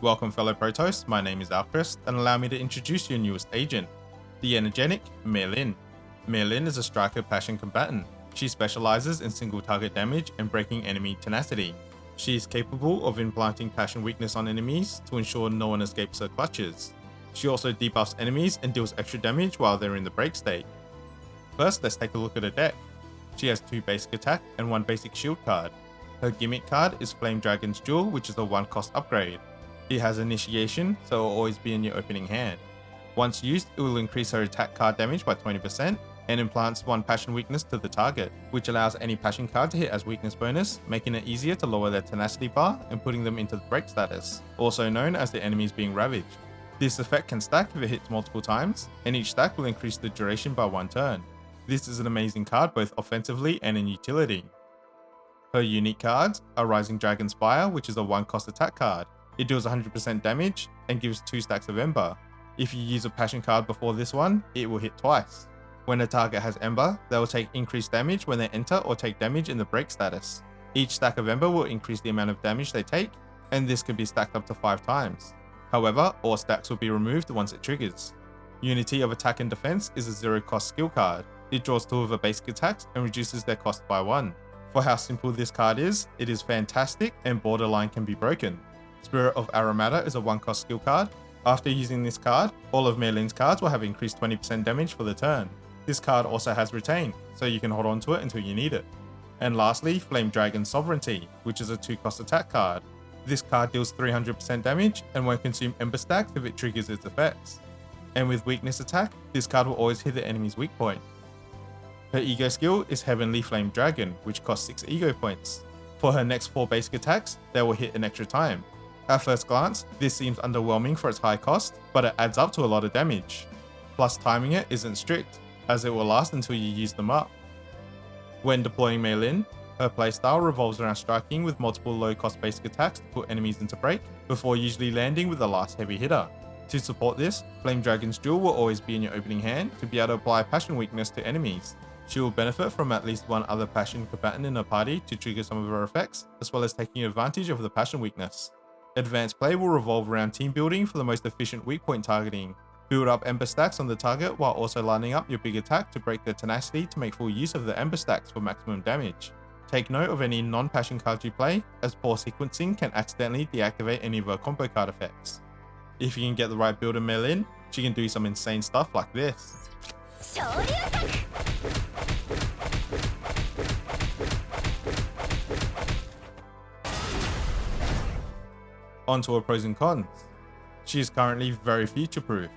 Welcome fellow Protoss, my name is Alchrist, and allow me to introduce your newest agent, the energetic Mei Lin. Mei Lin is a striker passion combatant. She specializes in single target damage and breaking enemy tenacity. She is capable of implanting passion weakness on enemies to ensure no one escapes her clutches. She also debuffs enemies and deals extra damage while they're in the break state. First, let's take a look at her deck. She has 2 basic attack and 1 basic shield card. Her gimmick card is Flame Dragon's Jewel, which is a 1 cost upgrade. It has initiation, so it will always be in your opening hand. Once used, it will increase her attack card damage by 20% and implants 1 passion weakness to the target, which allows any passion card to hit as weakness bonus, making it easier to lower their tenacity bar and putting them into the break status, also known as the enemies being ravaged. This effect can stack if it hits multiple times, and each stack will increase the duration by 1 turn. This is an amazing card both offensively and in utility. Her unique cards are Rising Dragon Spire, which is a 1 cost attack card. It deals 100% damage and gives 2 stacks of Ember. If you use a passion card before this one, it will hit twice. When a target has Ember, they will take increased damage when they enter or take damage in the break status. Each stack of Ember will increase the amount of damage they take, and this can be stacked up to 5 times. However, all stacks will be removed once it triggers. Unity of Attack and Defense is a 0 cost skill card. It draws 2 of her basic attacks and reduces their cost by 1. For how simple this card is, it is fantastic and borderline can be broken. Spirit of Aramata is a 1 cost skill card. After using this card, all of Mei Lin's cards will have increased 20% damage for the turn. This card also has Retain, so you can hold on to it until you need it. And lastly, Flame Dragon Sovereignty, which is a 2 cost attack card. This card deals 300% damage and won't consume Ember stacks if it triggers its effects. And with weakness attack, this card will always hit the enemy's weak point. Her ego skill is Heavenly Flame Dragon, which costs 6 ego points. For her next 4 basic attacks, they will hit an extra time. At first glance, this seems underwhelming for its high cost, but it adds up to a lot of damage. Plus timing it isn't strict, as it will last until you use them up. When deploying Mei Lin, her playstyle revolves around striking with multiple low cost basic attacks to put enemies into break, before usually landing with the last heavy hitter. To support this, Flame Dragon's Jewel will always be in your opening hand to be able to apply passion weakness to enemies. She will benefit from at least 1 other passion combatant in her party to trigger some of her effects, as well as taking advantage of the passion weakness. Advanced play will revolve around team building for the most efficient weak point targeting. Build up Ember stacks on the target while also lining up your big attack to break their tenacity to make full use of the Ember stacks for maximum damage. Take note of any non-passion cards you play, as poor sequencing can accidentally deactivate any of her combo card effects. If you can get the right build in Mei Lin, she can do some insane stuff like this. On to her pros and cons. She is currently very future-proof.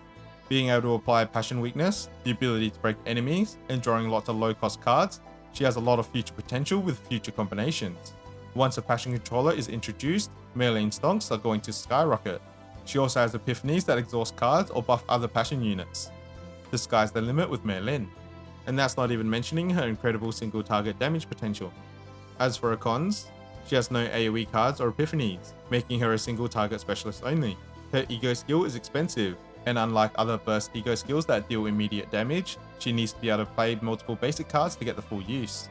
Being able to apply passion weakness, the ability to break enemies, and drawing lots of low-cost cards, she has a lot of future potential with future combinations. Once a passion controller is introduced, Mei Lin stonks are going to skyrocket. She also has epiphanies that exhaust cards or buff other passion units. The sky's the limit with Mei Lin. And that's not even mentioning her incredible single target damage potential. As for her cons, she has no AoE cards or epiphanies, making her a single target specialist only. Her ego skill is expensive, and unlike other burst ego skills that deal immediate damage, she needs to be able to play multiple basic cards to get the full use.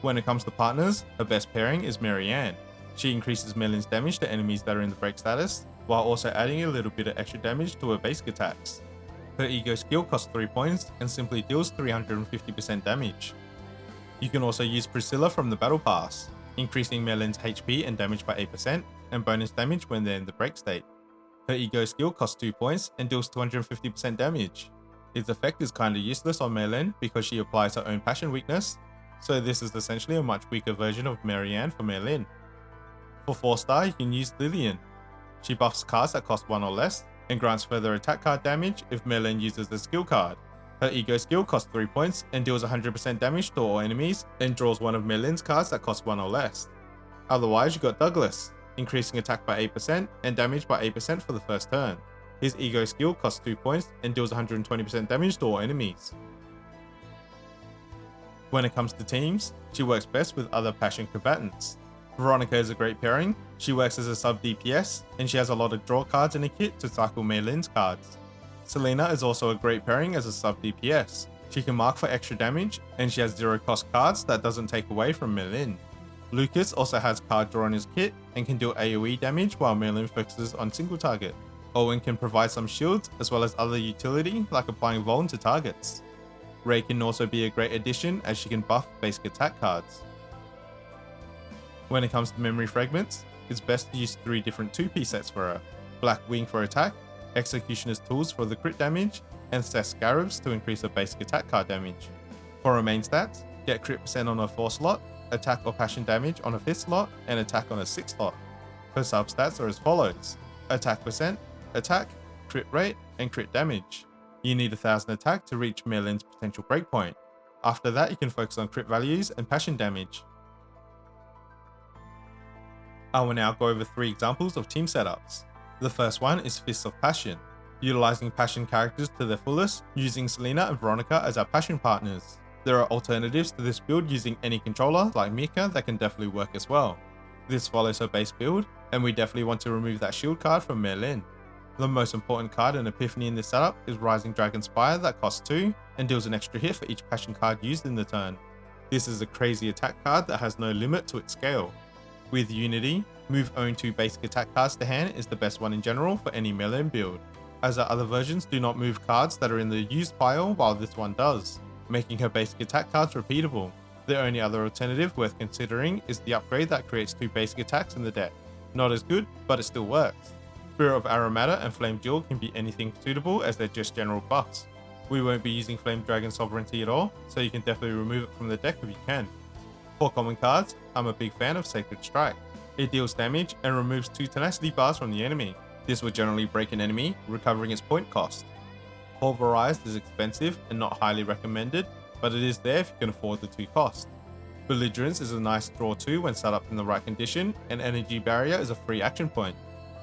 When it comes to partners, her best pairing is Marianne. She increases Mei Lin's damage to enemies that are in the break status, while also adding a little bit of extra damage to her basic attacks. Her ego skill costs 3 points and simply deals 350% damage. You can also use Priscilla from the Battle Pass, increasing Mei Lin's HP and damage by 8% and bonus damage when they're in the break state. Her ego skill costs 2 points and deals 250% damage. Its effect is kinda useless on Mei Lin because she applies her own passion weakness, so this is essentially a much weaker version of Marianne for Mei Lin. For 4-star, you can use Lillian. She buffs cards that cost 1 or less, and grants further attack card damage if Mei Lin uses a skill card. Her ego skill costs 3 points and deals 100% damage to all enemies, and draws 1 of Mei Lin's cards that cost 1 or less. Otherwise, you got Douglas, increasing attack by 8% and damage by 8% for the first turn. His ego skill costs 2 points and deals 120% damage to all enemies. When it comes to teams, she works best with other passion combatants. Veronica is a great pairing. She works as a sub DPS, and she has a lot of draw cards in a kit to cycle Mei Lin's cards. Selena is also a great pairing as a sub DPS. She can mark for extra damage, and she has 0 cost cards that doesn't take away from Mei Lin. Lucas also has card draw in his kit and can deal AoE damage while Mei Lin focuses on single target. Owen can provide some shields as well as other utility like applying Vuln to targets. Rei can also be a great addition as she can buff basic attack cards. When it comes to memory fragments, it's best to use 3 different 2-piece sets for her: Black Wing for attack, Executioner's Tools for the crit damage, and Seth Scarabs to increase her basic attack card damage. For her main stats, get crit percent on her 4th slot, attack or passion damage on her 5th slot, and attack on her 6th slot. Her substats are as follows: attack percent, attack, crit rate, and crit damage. You need 1000 attack to reach Mei Lin's potential breakpoint. After that, you can focus on crit values and passion damage. I will now go over 3 examples of team setups. The first one is Fists of Passion, utilizing passion characters to their fullest, using Selena and Veronica as our passion partners. There are alternatives to this build using any controller like Mika that can definitely work as well. This follows her base build, and we definitely want to remove that shield card from Mei Lin. The most important card in Epiphany in this setup is Rising Dragon Spire that costs 2 and deals an extra hit for each passion card used in the turn. This is a crazy attack card that has no limit to its scale. With Unity, move own 2 basic attack cards to hand is the best one in general for any Mei Lin build, as our other versions do not move cards that are in the used pile while this one does, making her basic attack cards repeatable. The only other alternative worth considering is the upgrade that creates 2 basic attacks in the deck. Not as good, but it still works. Spirit of Aramata and Flame Duel can be anything suitable as they're just general buffs. We won't be using Flame Dragon Sovereignty at all, so you can definitely remove it from the deck if you can. For common cards, I'm a big fan of Sacred Strike. It deals damage and removes 2 tenacity bars from the enemy. This will generally break an enemy, recovering its point cost. Pulverized is expensive and not highly recommended, but it is there if you can afford the 2 cost. Belligerence is a nice draw 2 when set up in the right condition, and Energy Barrier is a free action point.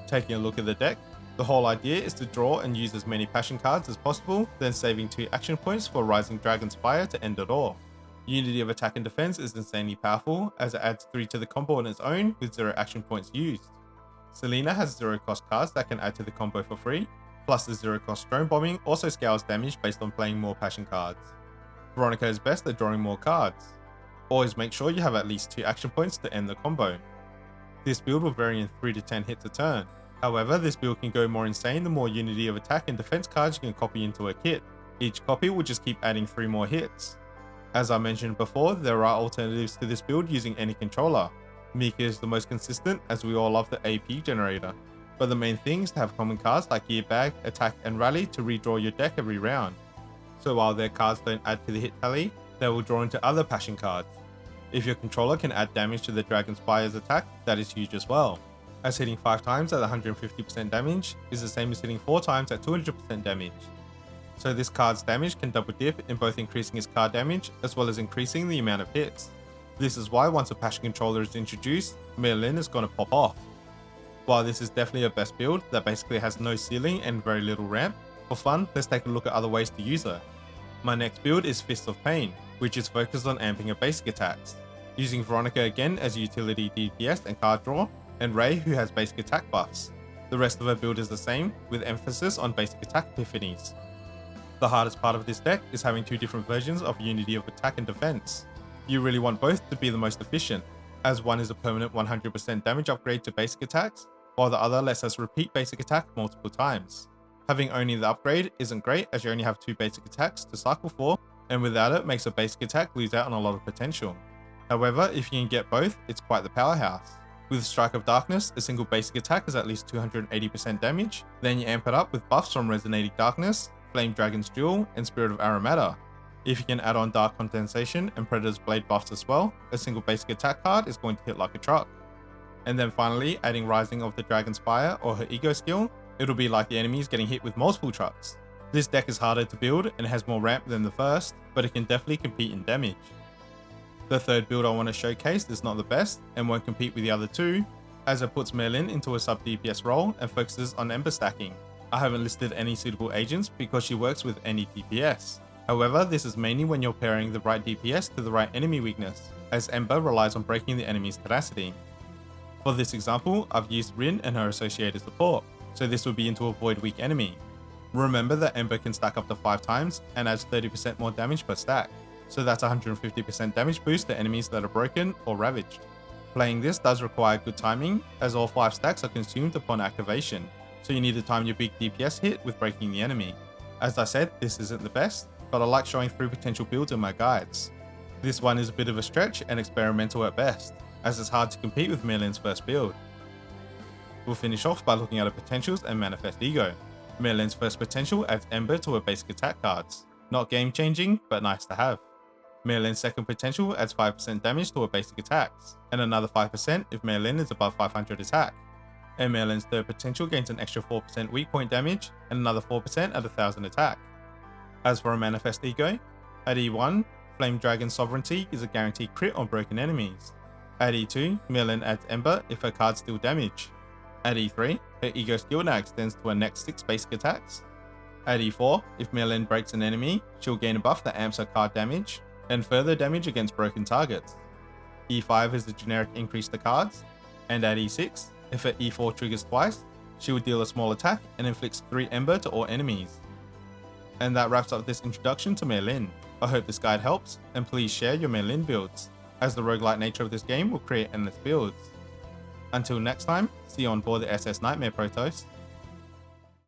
Taking a look at the deck, the whole idea is to draw and use as many passion cards as possible, then saving 2 action points for Rising Dragon Spire to end it all. Unity of attack and defense is insanely powerful as it adds 3 to the combo on its own with 0 action points used. Selena has 0 cost cards that can add to the combo for free, plus the 0 cost drone bombing also scales damage based on playing more passion cards. Veronica is best at drawing more cards. Always make sure you have at least 2 action points to end the combo. This build will vary in 3 to 10 hits a turn. However, this build can go more insane the more unity of attack and defense cards you can copy into a kit. Each copy will just keep adding 3 more hits. As I mentioned before, there are alternatives to this build using any controller. Mika is the most consistent as we all love the AP generator. But the main thing is to have common cards like Gear Bag, Attack and Rally to redraw your deck every round. So while their cards don't add to the hit tally, they will draw into other passion cards. If your controller can add damage to the Dragon Spire's attack, that is huge as well, as hitting 5 times at 150% damage is the same as hitting 4 times at 200% damage. So this card's damage can double dip in both increasing its card damage as well as increasing the amount of hits. This is why once a passion controller is introduced, Mei Lin is going to pop off. While this is definitely a best build that basically has no ceiling and very little ramp, for fun, let's take a look at other ways to use her. My next build is Fist of Pain, which is focused on amping her basic attacks, using Veronica again as utility DPS and card draw, and Rei who has basic attack buffs. The rest of her build is the same, with emphasis on basic attack epiphanies. The hardest part of this deck is having 2 different versions of unity of attack and defense. You really want both to be the most efficient, as one is a permanent 100% damage upgrade to basic attacks, while the other lets us repeat basic attack multiple times. Having only the upgrade isn't great as you only have 2 basic attacks to cycle for, and without it makes a basic attack lose out on a lot of potential. However, if you can get both, it's quite the powerhouse. With Strike of Darkness, a single basic attack is at least 280% damage, then you amp it up with buffs from Resonating Darkness, Flame Dragon's Duel, and Spirit of Aramata. If you can add on Dark Condensation and Predator's Blade buffs as well, a single basic attack card is going to hit like a truck. And then finally, adding Rising of the Dragon Spire or her Ego skill, it'll be like the enemies getting hit with multiple trucks. This deck is harder to build and has more ramp than the first, but it can definitely compete in damage. The third build I want to showcase is not the best and won't compete with the other 2, as it puts Mei Lin into a sub DPS role and focuses on Ember stacking. I haven't listed any suitable agents because she works with any DPS. However, this is mainly when you're pairing the right DPS to the right enemy weakness, as Ember relies on breaking the enemy's tenacity. For this example, I've used Rin and her associated support, so this would be into a void weak enemy. Remember that Ember can stack up to 5 times and adds 30% more damage per stack, so that's 150% damage boost to enemies that are broken or ravaged. Playing this does require good timing, as all 5 stacks are consumed upon activation, so you need to time your big DPS hit with breaking the enemy. As I said, this isn't the best, but I like showing 3 potential builds in my guides. This one is a bit of a stretch and experimental at best, as it's hard to compete with Mei Lin's first build. We'll finish off by looking at her potentials and Manifest Ego. Mei Lin's first potential adds Ember to her basic attack cards. Not game changing, but nice to have. Mei Lin's second potential adds 5% damage to her basic attacks, and another 5% if Mei Lin is above 500 attack. And Mei Lin's third potential gains an extra 4% weak point damage, and another 4% at 1000 attack. As for a Manifest Ego, at E1, Flame Dragon Sovereignty is a guaranteed crit on broken enemies. At E2, Mei Lin adds Ember if her cards deal damage. At E3, her Ego skill now extends to her next 6 basic attacks. At E4, if Mei Lin breaks an enemy, she'll gain a buff that amps her card damage, and further damage against broken targets. E5 is the generic increase to cards, and at E6, if her E4 triggers twice, she will deal a small attack and inflicts 3 Ember to all enemies. And that wraps up this introduction to Mei Lin. I hope this guide helps, and please share your Mei Lin builds, as the roguelike nature of this game will create endless builds. Until next time, see you on board the SS Nightmare Protoss.